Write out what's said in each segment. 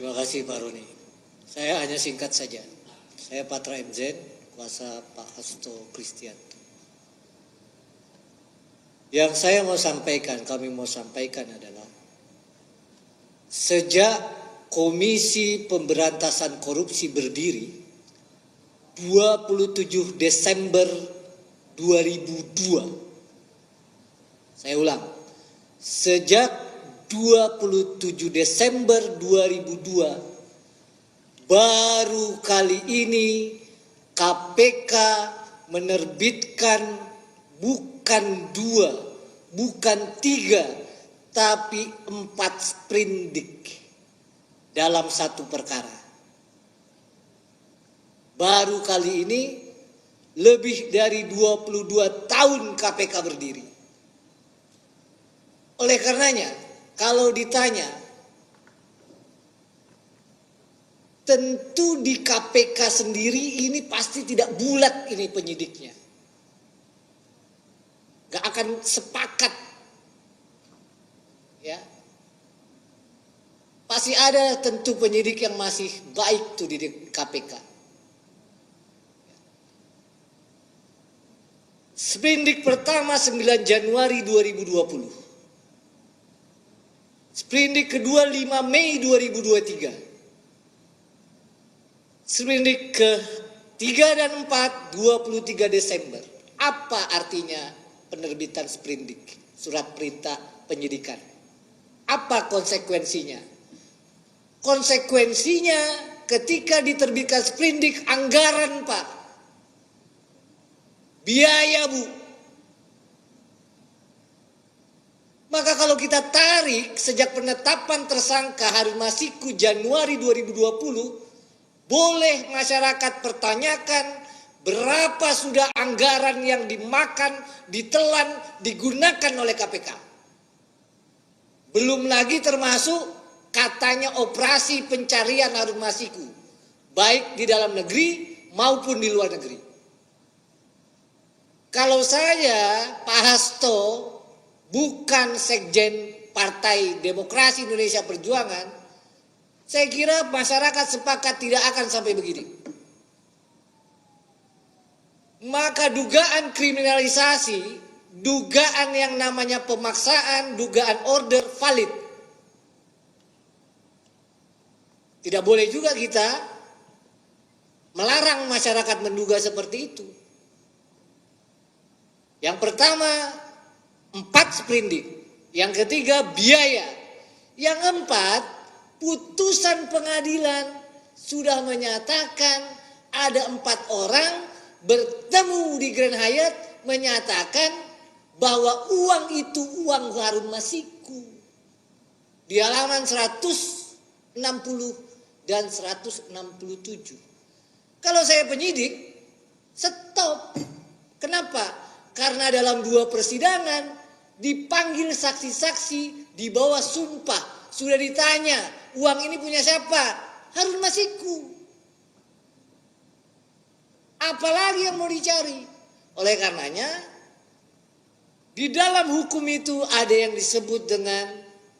Terima kasih Pak Roni. Saya hanya singkat saja. Saya Patra MZ, kuasa Pak Hasto Kristianto. Yang saya mau sampaikan, kami mau sampaikan adalah sejak Komisi Pemberantasan Korupsi berdiri 27 Desember 2002. Saya ulang. Sejak 27 Desember 2002 baru kali ini KPK menerbitkan bukan 2, bukan 3, tapi 4 sprindik dalam satu perkara. Baru kali ini lebih dari 22 tahun KPK berdiri. Oleh karenanya, kalau ditanya, tentu di KPK sendiri ini pasti tidak bulat ini penyidiknya. Gak akan sepakat. Ya. Pasti ada tentu penyidik yang masih baik tuh di KPK. Sprindik pertama 9 Januari 2020. Sprindik kedua 5 Mei 2023. Sprindik ke-3 dan 4 23 Desember. Apa artinya penerbitan sprindik, surat perintah penyidikan? Apa konsekuensinya? Konsekuensinya ketika diterbitkan sprindik, anggaran Pak, biaya Bu. Maka kalau kita tarik sejak penetapan tersangka Harun Masiku Januari 2020, boleh masyarakat pertanyakan berapa sudah anggaran yang dimakan, ditelan, digunakan oleh KPK. Belum lagi termasuk katanya operasi pencarian Harun Masiku, baik di dalam negeri maupun di luar negeri. Kalau saya, Pak Hasto, bukan Sekjen Partai Demokrasi Indonesia Perjuangan, saya kira masyarakat sepakat tidak akan sampai begini. Maka dugaan kriminalisasi, dugaan yang namanya pemaksaan, dugaan order valid. Tidak boleh juga kita melarang masyarakat menduga seperti itu. Yang pertama, 4 sprindik. Yang ketiga, biaya. Yang keempat, putusan pengadilan sudah menyatakan ada 4 orang bertemu di Grand Hyatt menyatakan bahwa uang itu uang Harun Masiku. Di halaman 160 dan 167. Kalau saya penyidik, stop. Kenapa? Karena dalam 2 persidangan dipanggil saksi-saksi di bawah sumpah. Sudah ditanya, uang ini punya siapa? Harun Masiku. Apalagi yang mau dicari? Oleh karenanya, di dalam hukum itu ada yang disebut dengan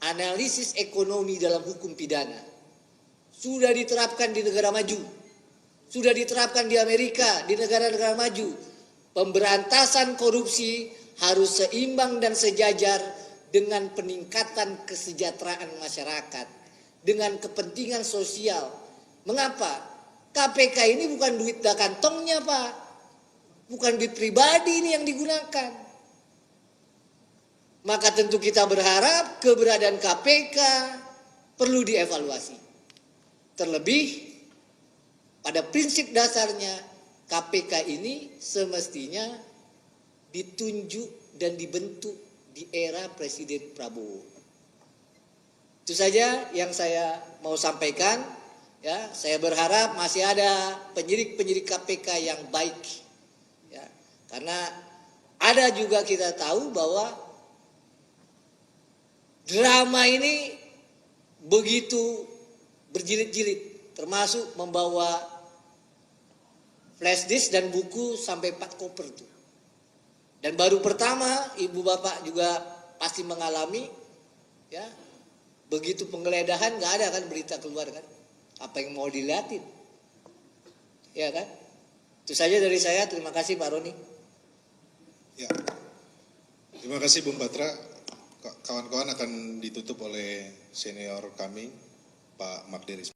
analisis ekonomi dalam hukum pidana. Sudah diterapkan di negara maju. Sudah diterapkan di Amerika, di negara-negara maju. Pemberantasan korupsi harus seimbang dan sejajar dengan peningkatan kesejahteraan masyarakat, dengan kepentingan sosial. Mengapa? KPK ini bukan duit kantongnya Pak, bukan duit pribadi ini yang digunakan. Maka tentu kita berharap keberadaan KPK perlu dievaluasi. Terlebih pada prinsip dasarnya KPK ini semestinya ditunjuk dan dibentuk di era Presiden Prabowo. Itu saja yang saya mau sampaikan. Ya, saya berharap masih ada penyidik-penyidik KPK yang baik. Ya, karena ada juga kita tahu bahwa drama ini begitu berjilid-jilid, termasuk membawa flash disk dan buku sampai 4 koper tuh. Dan baru pertama, ibu bapak juga pasti mengalami, ya, Begitu penggeledahan nggak ada kan berita keluar kan? Apa yang mau dilihatin? Ya kan? Itu saja dari saya. Terima kasih Pak Roni. Ya, terima kasih Bung Patra. Kawan-kawan akan ditutup oleh senior kami, Pak Magdir Ismail.